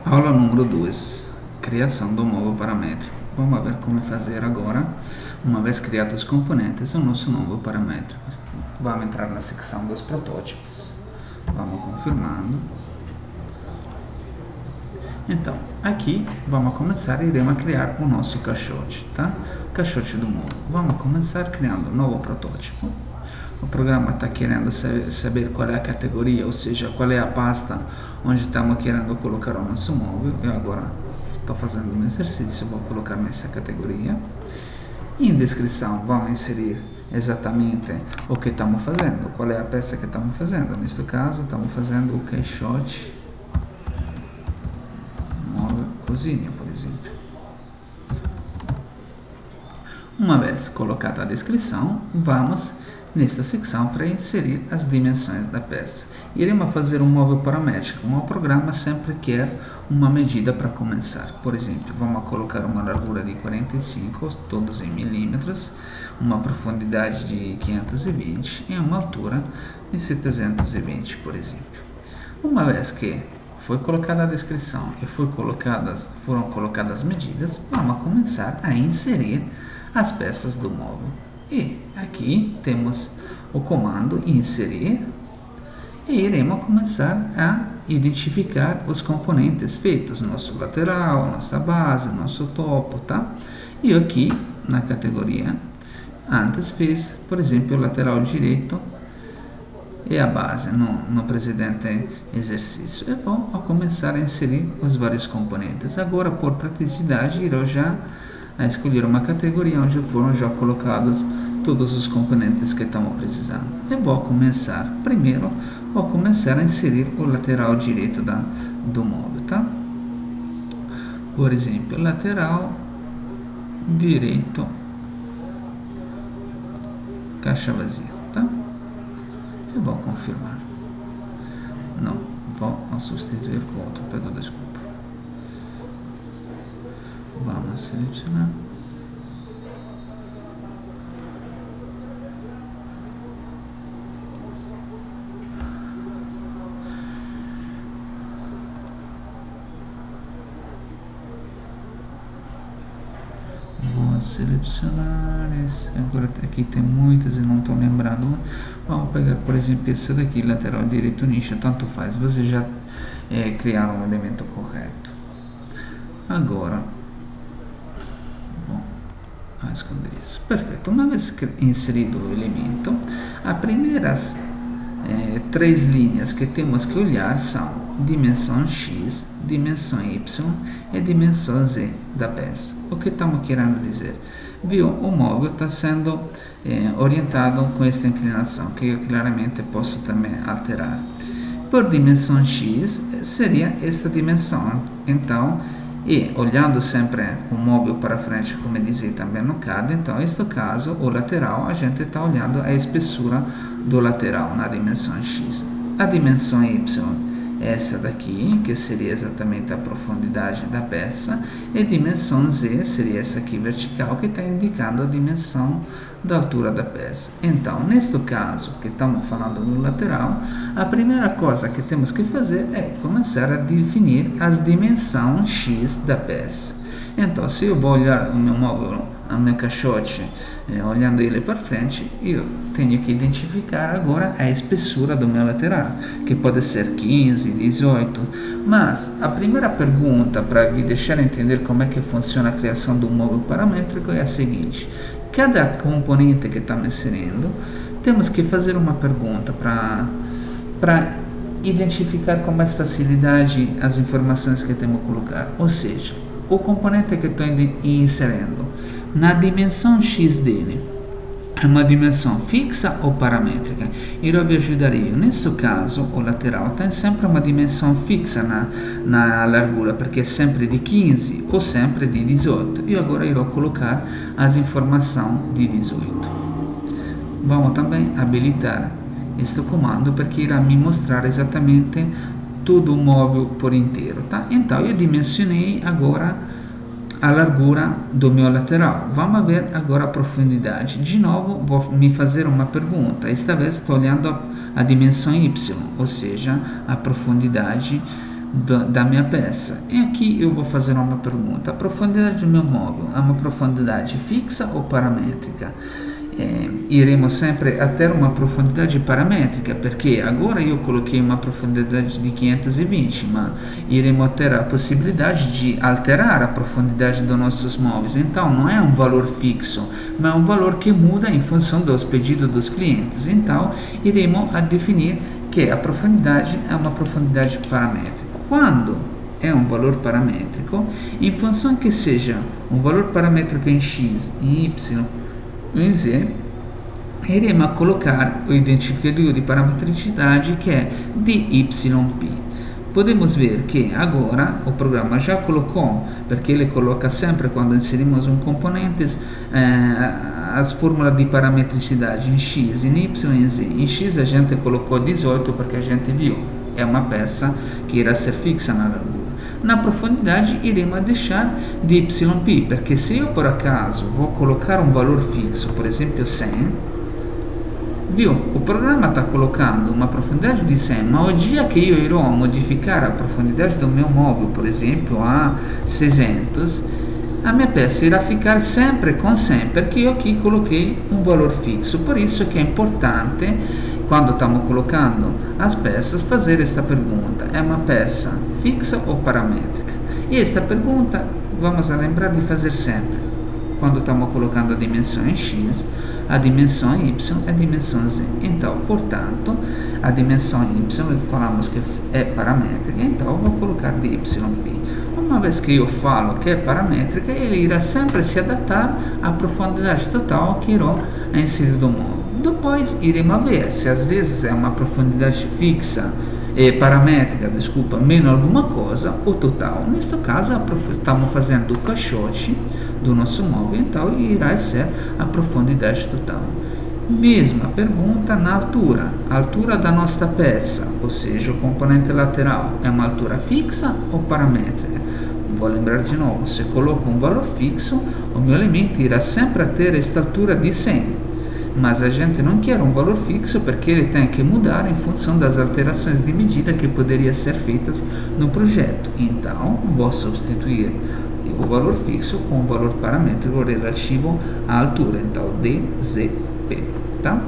Aula número 2, criação do novo paramétrico. Vamos ver como fazer agora, uma vez criados os componentes, o nosso novo paramétrico. Vamos entrar na secção dos protótipos. Vamos confirmando. Então, aqui vamos começar e iremos criar o nosso caixote, tá? Caixote do móvel. Vamos começar criando um novo protótipo. O programa está querendo saber qual é a categoria, ou seja, qual é a pasta onde estamos querendo colocar o nosso móvel. Eu agora estou fazendo um exercício, vou colocar nessa categoria. Em descrição vamos inserir exatamente o que estamos fazendo, qual é a peça que estamos fazendo. Neste caso estamos fazendo o caixote móvel cozinha, por exemplo. Uma vez colocada a descrição, vamos nesta secção para inserir as dimensões da peça. Iremos fazer um móvel paramétrico. O programa sempre quer uma medida para começar. Por exemplo, vamos colocar uma largura de 45, todos em milímetros, uma profundidade de 520 e uma altura de 720, por exemplo. Uma vez que foi colocada a descrição e foram colocadas as medidas, vamos começar a inserir as peças do móvel. E aqui temos o comando inserir e iremos começar a identificar os componentes feitos, nosso lateral, nossa base, nosso topo, tá? E aqui na categoria antes fiz, por exemplo, o lateral direito e a base no precedente exercício. E vou começar a inserir os vários componentes. Agora, por praticidade, irei já a escolher uma categoria onde foram já colocados todos os componentes que estamos precisando. E vou começar, primeiro, vou começar a inserir o lateral direito do móvel, tá? Por exemplo, lateral direito, caixa vazia, tá? E vou confirmar. Não, vou substituir com outro, peço desculpa. Vamos selecionar. Vou selecionar esse. Agora aqui tem muitas e não estou lembrando. Vamos pegar, por exemplo, esse daqui, lateral direito nicho, tanto faz. Você já criaram um elemento correto. Agora esconder isso. Perfeito. Uma vez inserido o elemento, as primeiras três linhas que temos que olhar são dimensão X, dimensão Y e dimensão Z da peça. O que estamos querendo dizer? Viu, o móvel está sendo orientado com esta inclinação, que eu claramente posso também alterar. Por dimensão X seria esta dimensão. Então, e olhando sempre o móvel para frente, como dizia também no CAD, então, neste caso, o lateral, a gente está olhando a espessura do lateral na dimensão X. A dimensão Y, essa daqui, que seria exatamente a profundidade da peça, e a dimensão Z seria essa aqui vertical, que está indicando a dimensão da altura da peça. Então, neste caso, que estamos falando do lateral, a primeira coisa que temos que fazer é começar a definir as dimensões X da peça. Então, se eu vou olhar o meu móvel, o meu caixote, olhando ele para frente, eu tenho que identificar agora a espessura do meu lateral, que pode ser 15, 18, mas a primeira pergunta para me deixar entender como é que funciona a criação do móvel paramétrico é a seguinte: cada componente que estamos inserindo, temos que fazer uma pergunta para identificar com mais facilidade as informações que temos que colocar. Ou seja, o componente que estou inserindo, na dimensão X dele, é uma dimensão fixa ou paramétrica? Eu vi ajudaria. Nesse caso, o lateral tem sempre uma dimensão fixa na largura, porque é sempre de 15 ou sempre de 18. E agora irei colocar as informações de 18. Vamos também habilitar este comando, porque irá me mostrar exatamente todo o móvel por inteiro, tá? Então, eu dimensionei agora a largura do meu lateral. Vamos ver agora a profundidade. De novo, vou me fazer uma pergunta. Esta vez estou olhando a dimensão Y, ou seja, a profundidade da minha peça. E aqui eu vou fazer uma pergunta: a profundidade do meu móvel é uma profundidade fixa ou paramétrica? Iremos sempre a ter uma profundidade paramétrica, perché agora eu coloquei uma profundidade de 520, mas iremos ter a possibilidade de alterar a profundidade dos nossos móveis. Então não é um valor fixo, mas é um valor que muda em função dos pedidos dos clientes. Então iremos a definir que a profundidade é uma profundidade paramétrica. Quando é um valor paramétrico, em função que seja um valor paramétrico em x, em y, em z, iremos a colocar o identificador de parametricidade que é dyp. Podemos ver que agora o programa já colocou, porque ele coloca sempre quando inserimos um componente as fórmulas de parametricidade em x, em y e em z. Em x a gente colocou 18 porque a gente viu, é uma peça que irá ser fixa na largura. Na profundidade iremos deixar dyp, porque se eu por acaso vou colocar um valor fixo, por exemplo 100, viu? O programa está colocando uma profundidade de 100, mas o dia que eu irò modificar a profundidade do meu móvel, por exemplo, a 600, a minha peça irá ficar sempre com 100, porque eu aqui coloquei um valor fixo. Por isso que é importante, quando estamos colocando as peças, fazer esta pergunta: é uma peça fixa ou paramétrica? E esta pergunta vamos a lembrar de fazer sempre, quando estamos colocando a dimensão em x, a dimensão em y e a dimensão z. Então, portanto, a dimensão em y falamos que é paramétrica, então eu vou colocar dyp. Uma vez que eu falo que é paramétrica, ele irá sempre se adaptar à profundidade total que irò inserir do móvel. Depois iremos ver se às vezes é uma profundidade fixa, paramétrica, desculpa, menos alguma coisa, ou total. Neste caso, estamos fazendo o caixote do nosso móvel, então irá ser a profundidade total. Mesma pergunta na altura. A altura da nossa peça, ou seja, o componente lateral, é uma altura fixa ou paramétrica? Vou lembrar de novo: se coloco um valor fixo, o meu elemento irá sempre ter esta altura de 100. Mas a gente não quer um valor fixo porque ele tem que mudar em função das alterações de medida que poderiam ser feitas no projeto. Então, vou substituir o valor fixo com o valor paramétrico relativo à altura, então dzp, tá?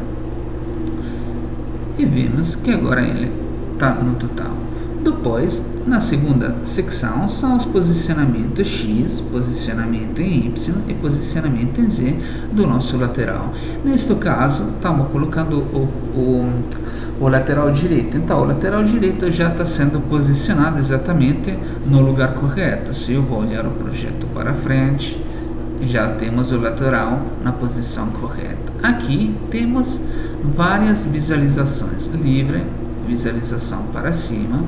E vimos que agora ele está no total. Depois, na segunda secção, são os posicionamentos x, posicionamento em y e posicionamento em z do nosso lateral. Neste caso, estamos colocando o lateral direito. Então, o lateral direito já está sendo posicionado exatamente no lugar correto. Se eu vou olhar o projeto para frente, já temos o lateral na posição correta. Aqui temos várias visualizações: livre, visualização para cima,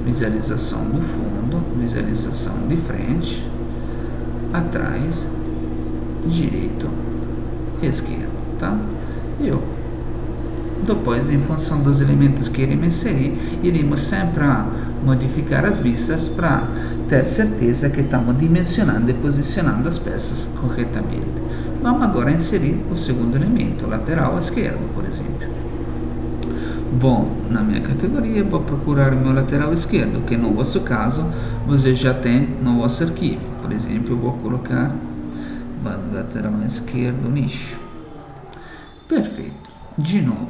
visualização do fundo, visualização de frente, atrás, direito, esquerdo, tá? Depois, em função dos elementos que iremos inserir, iremos sempre modificar as vistas para ter certeza que estamos dimensionando e posicionando as peças corretamente. Vamos agora inserir o segundo elemento, lateral esquerdo, por exemplo. Bom, na minha categoria vou procurar o meu lateral esquerdo, que no vosso caso você já tem no vosso arquivo. Por exemplo, eu vou colocar lateral esquerdo nicho. Perfeito. De novo,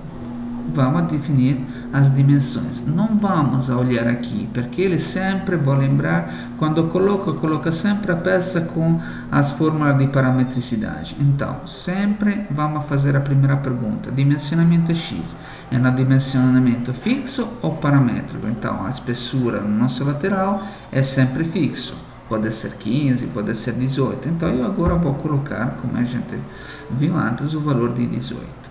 vamos definir as dimensões. Não vamos olhar aqui, porque ele sempre, vou lembrar, quando coloca sempre a peça com as fórmulas de parametricidade. Então, sempre vamos fazer a primeira pergunta: dimensionamento x é no dimensionamento fixo ou paramétrico? Então, a espessura no nosso lateral é sempre fixo. Pode ser 15, pode ser 18. Então, eu agora vou colocar, como a gente viu antes, o valor de 18.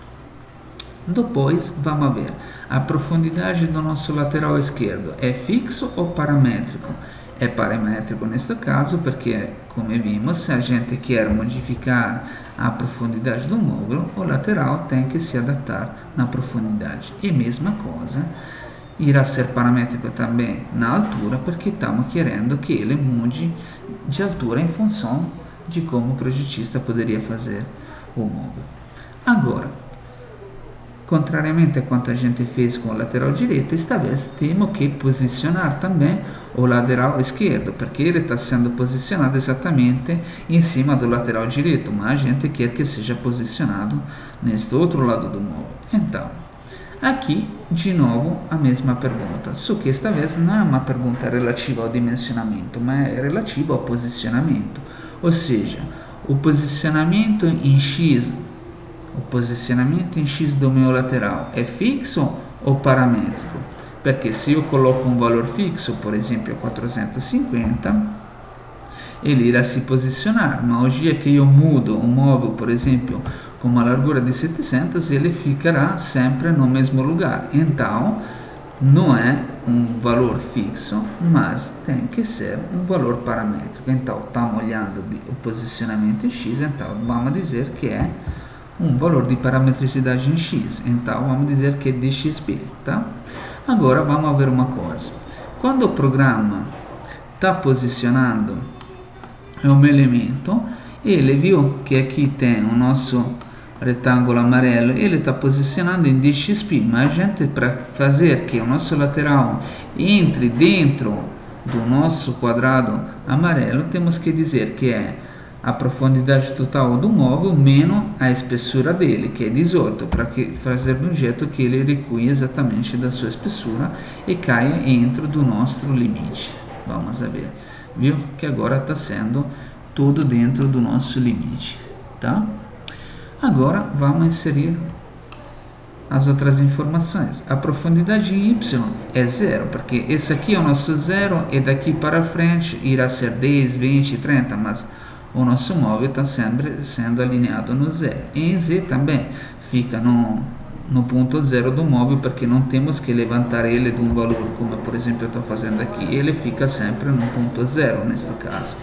Depois, vamos ver, a profundidade do nosso lateral esquerdo é fixo ou paramétrico? É paramétrico neste caso, porque, como vimos, se a gente quer modificar a profundidade do móvel, o lateral tem que se adaptar na profundidade. E mesma coisa, irá ser paramétrico também na altura, porque estamos querendo que ele mude de altura em função de como o projetista poderia fazer o móvel. Agora, Contrariamente a quanto a gente fez com o lateral direito, esta vez temos que posicionar também o lateral esquerdo, porque ele está sendo posicionado exatamente em cima do lateral direito, mas a gente quer que seja posicionado neste outro lado do móvel. Então, aqui, de novo, a mesma pergunta, só que esta vez não é uma pergunta relativa ao dimensionamento, mas é relativa ao posicionamento. Ou seja, o posicionamento em X do meu lateral é fixo ou paramétrico? Perché se io coloco un valore fisso, por esempio 450, ele irá se posicionar, ma oggi dia che io mudo o móvel, por exemplo, com uma largura de 700, ele ficará sempre no mesmo lugar. Então, não é um valor fixo, mas tem que ser um valor paramétrico. Então, estamos olhando o posicionamento em X, então vamos dizer que é um valor de parametricidade em X. Então, vamos dizer que é dxp, tá? Agora, vamos ver uma coisa. Quando o programa está posicionando um elemento, ele viu que aqui tem o nosso retângulo amarelo, ele está posicionando em dxp, mas a gente, para fazer que o nosso lateral entre dentro do nosso quadrado amarelo, temos que dizer que é a profundidade total do móvel menos a espessura dele, que é 18, para fazer de um jeito que ele recua exatamente da sua espessura e caia dentro do nosso limite. Vamos ver, viu? Que agora está sendo tudo dentro do nosso limite, tá? Agora vamos inserir as outras informações. A profundidade em Y é 0, porque esse aqui é o nosso 0 e daqui para frente irá ser 10, 20, 30, mas o nosso móvel está sempre sendo alinhado no 0. Em Z também fica no ponto 0 do móvel, porque não temos que levantar ele de um valor, como por exemplo eu estou fazendo aqui. Ele fica sempre no ponto 0 neste caso.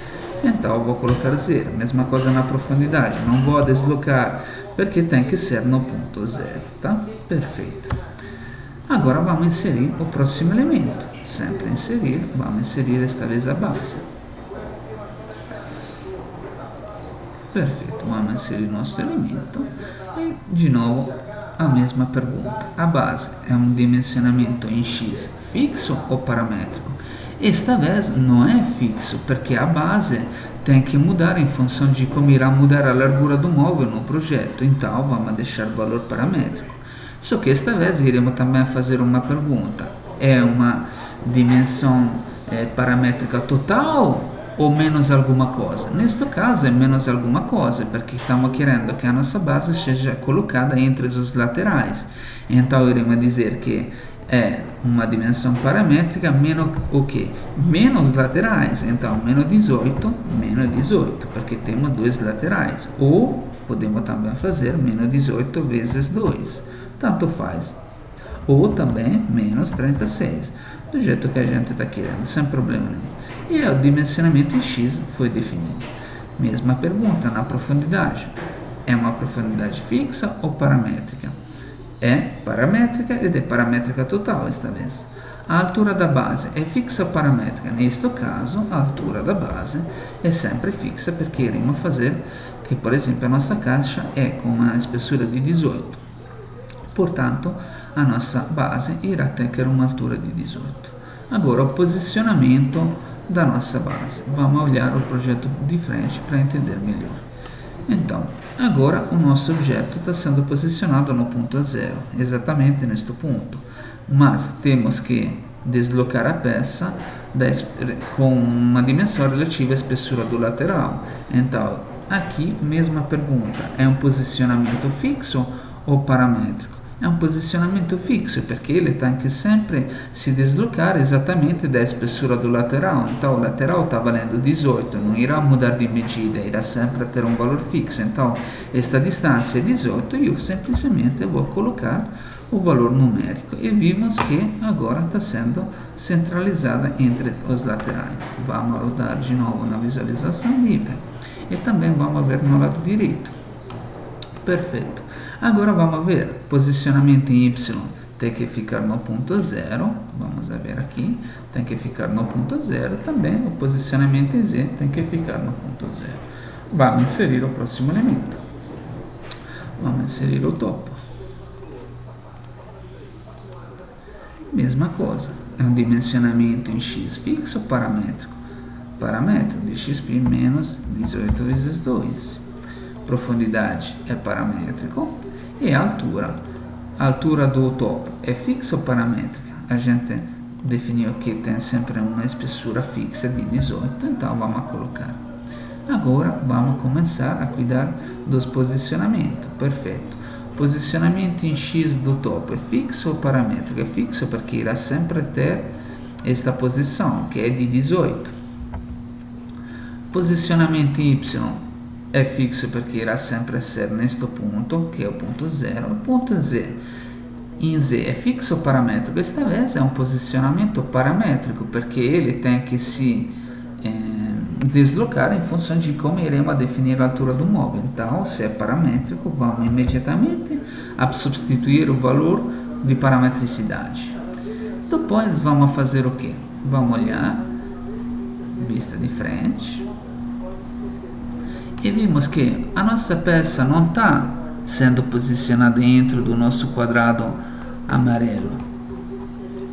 Então eu vou colocar 0. Mesma coisa na profundidade. Não vou deslocar, porque tem que ser no ponto 0, tá? Perfeito. Agora vamos inserir o próximo elemento. Sempre inserir, vamos inserir esta vez a base. Perfeito, vamos inserir nosso elemento e de novo a mesma pergunta. A base é um dimensionamento em X fixo ou paramétrico? Esta vez não é fixo, porque a base tem que mudar em função de como irá mudar a largura do móvel no projeto, então vamos deixar o valor paramétrico. Só que esta vez iremos também fazer uma pergunta, é uma dimensão paramétrica total ou menos alguma coisa? Neste caso é menos alguma coisa, porque estamos querendo que a nossa base seja colocada entre os laterais. Então iremos dizer que é uma dimensão paramétrica menos o que? Menos laterais. Então menos 18, porque temos dois laterais. Ou podemos também fazer menos 18 vezes 2, tanto faz. Ou também menos 36, do jeito que a gente está querendo, sem problema nenhum. E o dimensionamento em X foi definido. Mesma pergunta na profundidade. É uma profundidade fixa ou paramétrica? É paramétrica e de paramétrica total esta vez. A altura da base é fixa ou paramétrica? Neste caso, a altura da base é sempre fixa, porque iremos fazer que, por exemplo, a nossa caixa é com uma espessura de 18. Portanto, a nossa base irá ter uma altura de 18. Agora, o posicionamento da nossa base. Vamos olhar o projeto de frente para entender melhor. Então, agora o nosso objeto está sendo posicionado no ponto 0, exatamente neste ponto. Mas temos que deslocar a peça com uma dimensão relativa à espessura do lateral. Então, aqui, mesma pergunta, é um posicionamento fixo ou paramétrico? É um posicionamento fixo, porque ele tem que sempre se deslocar exatamente da espessura do lateral. Então, o lateral está valendo 18, não irá mudar de medida, irá sempre ter um valor fixo. Então, esta distância é 18 e eu simplesmente vou colocar o valor numérico. E vimos que agora está sendo centralizada entre os laterais. Vamos rodar de novo na visualização livre. E também vamos ver no lado direito. Perfeito. Agora vamos ver, posicionamento em Y tem que ficar no ponto 0, vamos ver aqui, tem que ficar no ponto 0, também o posicionamento em Z tem que ficar no ponto 0. Vamos inserir o próximo elemento, vamos inserir o topo. Mesma coisa, é um dimensionamento em x fixo paramétrico. Parâmetro de xp menos 18 vezes 2. Profundidade é paramétrico. E a altura do topo é fixa ou paramétrica? A gente definiu que tem sempre uma espessura fixa de 18, então vamos colocar. Agora vamos começar a cuidar dos posicionamentos. Perfeito. Posicionamento em x do topo é fixo ou paramétrico? É fixo porque irá sempre ter esta posição, que é de 18. Posicionamento em y é fixo porque irá sempre ser neste ponto, que é o ponto 0. O ponto z em z é fixo ou paramétrico? Esta vez é um posicionamento paramétrico, porque ele tem que se deslocar em função de como iremos definir a altura do móvel. Então, se é paramétrico, vamos imediatamente a substituir o valor de parametricidade. Depois vamos fazer o que? Vamos olhar, vista de frente, e vimos que a nossa peça não está sendo posicionada dentro do nosso quadrado amarelo.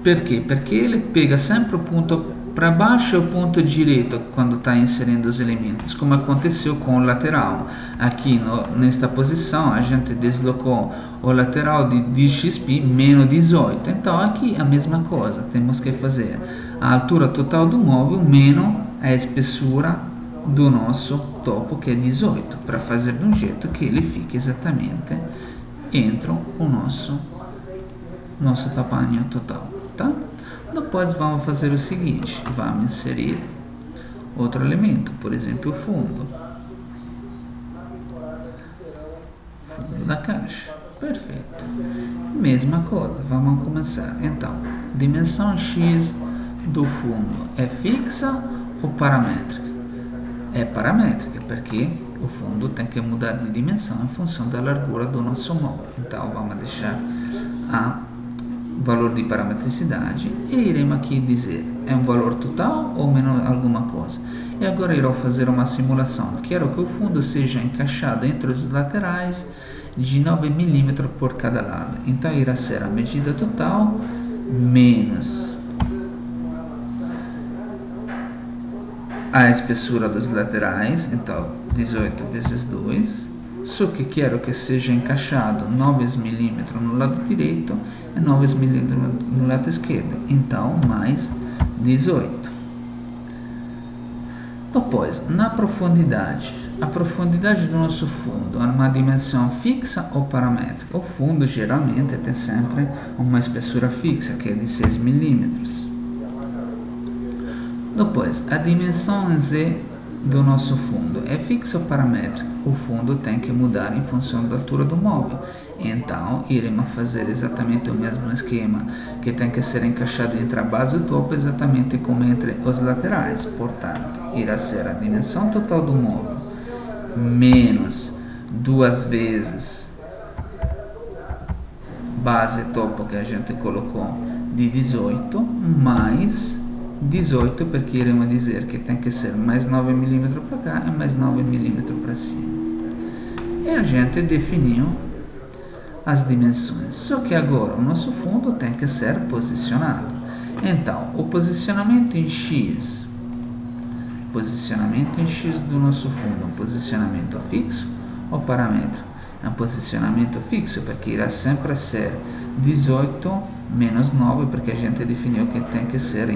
Por quê? Porque ele pega sempre o ponto para baixo e o ponto direito quando está inserindo os elementos, como aconteceu com o lateral. Aqui nesta posição a gente deslocou o lateral de xp menos 18. Então aqui a mesma coisa, temos que fazer a altura total do móvel menos a espessura do nosso topo, que é 18, para fazer de um jeito que ele fique exatamente entre o nosso tamanho total, tá? Depois vamos fazer o seguinte, vamos inserir outro elemento, por exemplo o fundo da caixa. Perfeito. Mesma coisa, vamos começar. Então, dimensão x do fundo é fixa ou paramétrica? É paramétrica, porque o fundo tem que mudar de dimensão em função da largura do nosso móvel. Então, vamos deixar a valor de parametricidade e iremos aqui dizer é um valor total ou menos alguma coisa. E agora irei fazer uma simulação. Quero que o fundo seja encaixado entre os laterais de 9 mm por cada lado. Então irá ser a medida total menos a espessura dos laterais, então 18 vezes 2. Só que quero que seja encaixado 9 mm no lado direito e 9 mm no lado esquerdo, então mais 18. Depois, na profundidade, a profundidade do nosso fundo é uma dimensão fixa ou paramétrica? O fundo geralmente tem sempre uma espessura fixa, que é de 6 mm. Depois, a dimensão em z do nosso fundo é fixa ou paramétrica? O fundo tem que mudar em função da altura do móvel. Então, iremos fazer exatamente o mesmo esquema, que tem que ser encaixado entre a base e o topo, exatamente como entre os laterais. Portanto, irá ser a dimensão total do móvel menos 2 vezes base e topo que a gente colocou de 18, mais 18, porque iremos dizer que tem que ser mais 9 mm para cá e mais 9 mm para cima. E a gente definiu as dimensões. Só que agora o nosso fundo tem que ser posicionado. Então, o posicionamento em x do nosso fundo é um posicionamento fixo ou paramétrico? É um posicionamento fixo, porque irá sempre ser 18 menos 9, porque a gente definiu que tem que ser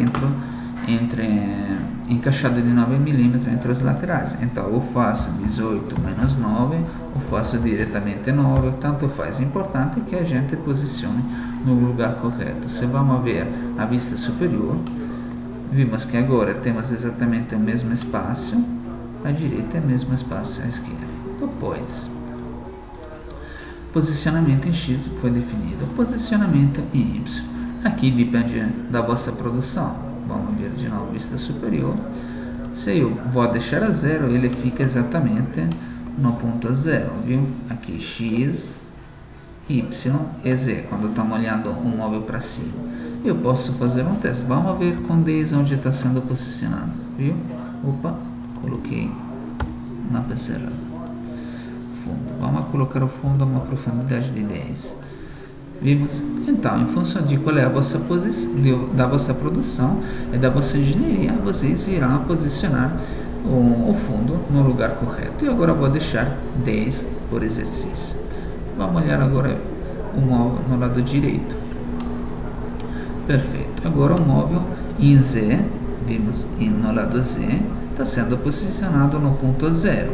encaixado de 9 mm entre os laterais. Então eu faço 18 menos 9, eu faço diretamente 9, tanto faz. Importante que a gente posicione no lugar correto. Se vamos ver a vista superior, vimos que agora temos exatamente o mesmo espaço à direita e o mesmo espaço à esquerda. Depois, posicionamento em x foi definido, posicionamento em y. Aqui depende da vossa produção. Vamos ver de novo vista superior. Se eu vou deixar a 0, ele fica exatamente no ponto 0, viu? Aqui x, y e z, quando estamos olhando um móvel para cima. Eu posso fazer um teste. Vamos ver com 10 onde está sendo posicionado, viu? Opa, coloquei na PC. Fundo. Vamos colocar o fundo a uma profundidade de 10. Vimos? Então, em função de qual é a vossa posição, da vossa produção e da vossa engenharia, vocês irão posicionar o fundo no lugar correto. E agora vou deixar 10 por exercício. Vamos olhar agora o móvel no lado direito. Perfeito. Agora o móvel em Z, vimos no lado Z, está sendo posicionado no ponto 0.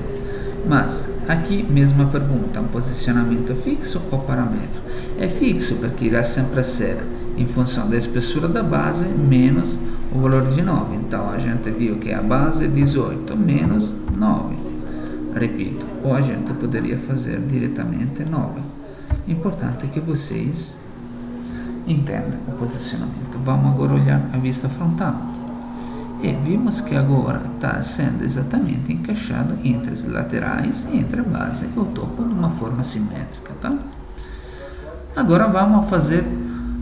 Mas aqui mesma pergunta, um posicionamento fixo ou paramétrico? É fixo porque irá sempre ser em função da espessura da base menos o valor de 9. Então a gente viu que a base é 18 menos 9. Repito, ou a gente poderia fazer diretamente 9. Importante que vocês entendam o posicionamento. Vamos agora olhar a vista frontal. E vimos que agora está sendo exatamente encaixado entre as laterais e entre a base e o topo de uma forma simétrica, tá? Agora vamos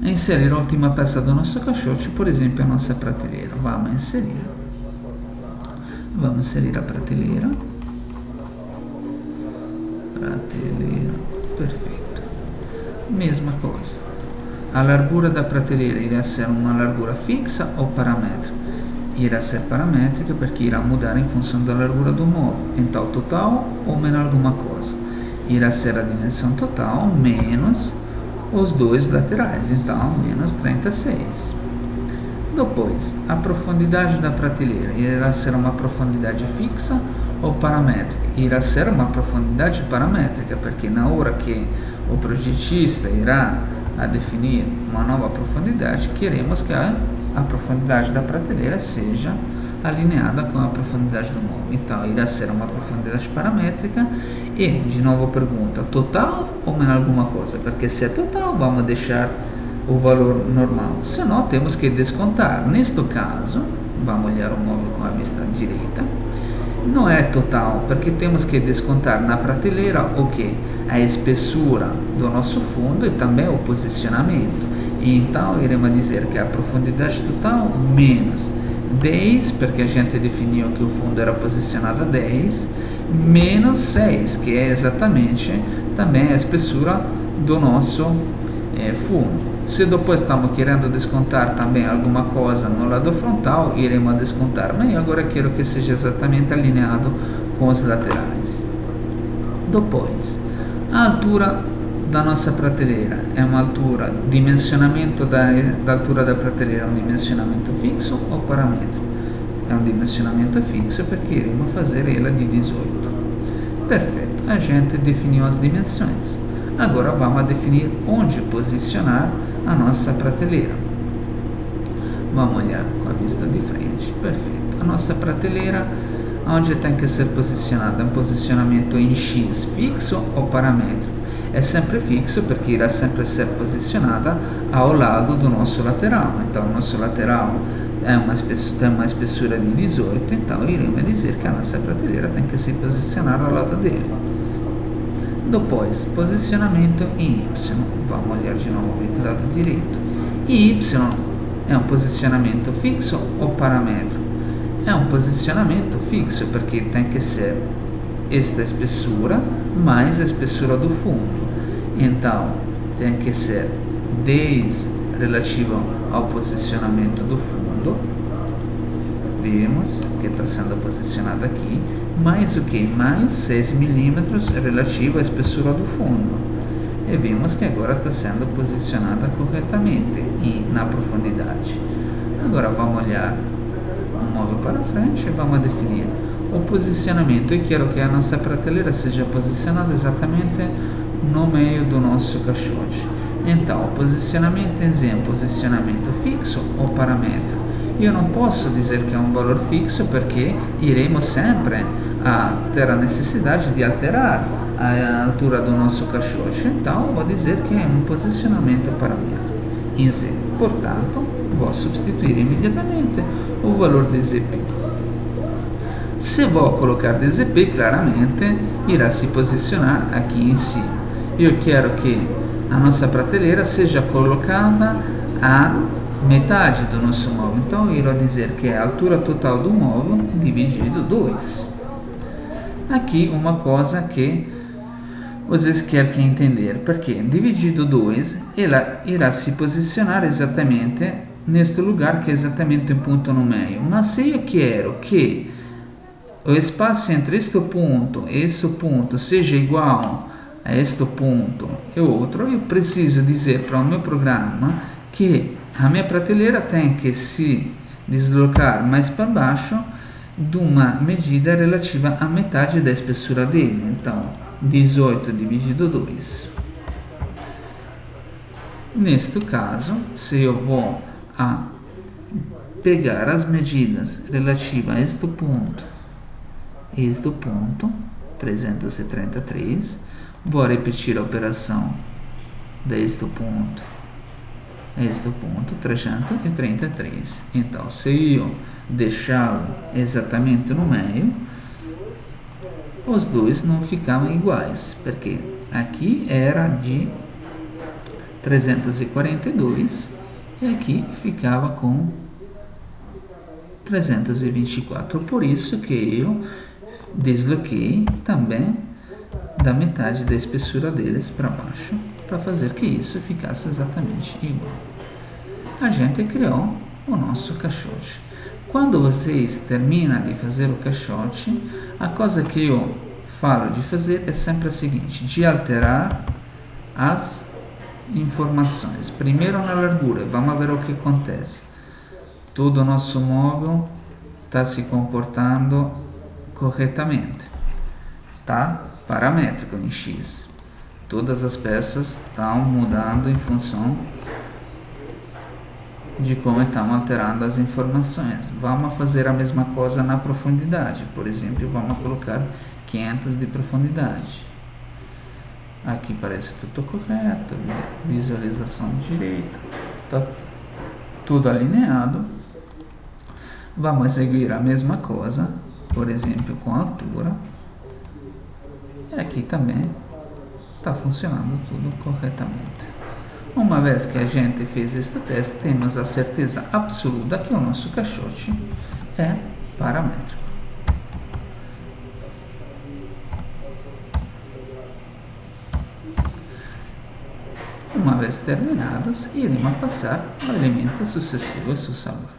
inserir a última peça do nosso caixote, por exemplo, a nossa prateleira. Vamos inserir a prateleira. Perfeito. Mesma coisa. A largura da prateleira irá ser uma largura fixa ou paramétrica? Irá ser paramétrica porque irá mudar em função da largura do móvel. Então, total ou menos alguma coisa. Irá ser a dimensão total menos os dois laterais. Então, menos 36. Depois, a profundidade da prateleira irá ser uma profundidade fixa ou paramétrica? Irá ser uma profundidade paramétrica, porque na hora que o projetista irá a definir uma nova profundidade, queremos que a profundidade da prateleira seja alinhada com a profundidade do móvel. Então, irá ser uma profundidade paramétrica e, de novo, pergunta, total ou menos alguma coisa? Porque se é total, vamos deixar o valor normal. Se não, temos que descontar. Neste caso, vamos olhar o móvel com a vista direita. Não é total, porque temos que descontar na prateleira o que? A espessura do nosso fundo e também o posicionamento. E então, iremos dizer que a profundidade total menos 10, porque a gente definiu que o fundo era posicionado a 10, menos 6, que é exatamente também a espessura do nosso fundo. Se depois estamos querendo descontar também alguma coisa no lado frontal, iremos descontar. Mas agora quero que seja exatamente alinhado com os laterais. Depois, a altura da nossa prateleira é uma altura, dimensionamento da altura da prateleira é um dimensionamento fixo ou paramétrico? É um dimensionamento fixo porque iremos fazer ela de 18. Perfeito, a gente definiu as dimensões. Agora vamos definir onde posicionar a nossa prateleira. Vamos olhar com a vista de frente. Perfeito. A nossa prateleira, onde tem que ser posicionada? Um posicionamento em X fixo ou paramétrico? É sempre fixo porque irá sempre ser posicionada ao lado do nosso lateral. Então, o nosso lateral tem uma espessura de 18, então iremos dizer que a nossa prateleira tem que se posicionar ao lado dele. Depois, posicionamento em Y. Vamos olhar de novo do lado direito. E Y é um posicionamento fixo ou paramétrico? É um posicionamento fixo, porque tem que ser esta espessura mais a espessura do fundo. Então, tem que ser 10 relativo ao posicionamento do fundo. Vimos que está sendo posicionado aqui. Mais o que? Mais 6 milímetros relativo à espessura do fundo. E vimos que agora está sendo posicionada corretamente e na profundidade. Agora vamos olhar o móvel para frente e vamos definir o posicionamento. Eu quero que a nossa prateleira seja posicionada exatamente no meio do nosso caixote. Então, o posicionamento em Z é um posicionamento fixo ou paramétrico? Eu não posso dizer que é um valor fixo porque iremos sempre ter a necessidade de alterar a altura do nosso caixote. Então, vou dizer que é um posicionamento paramétrico em Z. Portanto, vou substituir imediatamente o valor de ZP. Se vou colocar DZP, claramente irá se posicionar aqui em cima. Eu quero que a nossa prateleira seja colocada a metade do nosso móvel. Então, eu irei dizer que é a altura total do móvel dividido 2. Aqui, uma coisa que vocês querem entender, porque dividido 2, ela irá se posicionar exatamente neste lugar, que é exatamente um ponto no meio. Mas se eu quero que o espaço entre este ponto e este ponto seja igual a este ponto e outro, eu preciso dizer para o meu programa que a minha prateleira tem que se deslocar mais para baixo de uma medida relativa à metade da espessura dele. Então, 18 dividido 2. Neste caso, se eu vou a pegar as medidas relativas a este ponto, 333, vou repetir a operação deste ponto, 333. Então, se eu deixá-lo exatamente no meio, os dois não ficavam iguais, porque aqui era de 342 e aqui ficava com 324. Por isso que eu desloquei também da metade da espessura deles para baixo, para fazer que isso ficasse exatamente igual. A gente criou o nosso caixote. Quando vocês terminam de fazer o caixote, a coisa que eu falo de fazer é sempre a seguinte: de alterar as informações. Primeiro na largura, vamos ver o que acontece. Todo o nosso móvel está se comportando corretamente, tá? Paramétrico em X. Todas as peças estão mudando em função de como estamos alterando as informações. Vamos fazer a mesma coisa na profundidade. Por exemplo, vamos colocar 500 de profundidade. Aqui parece tudo correto, visualização direita, está tudo alinhado. Vamos exeguir a mesma coisa, por exemplo, com a altura. E aqui também está funcionando tudo corretamente. Uma vez que a gente fez este teste, temos a certeza absoluta que o nosso caixote é paramétrico. Uma vez terminados, iremos passar ao elemento sucessivo e sucessor.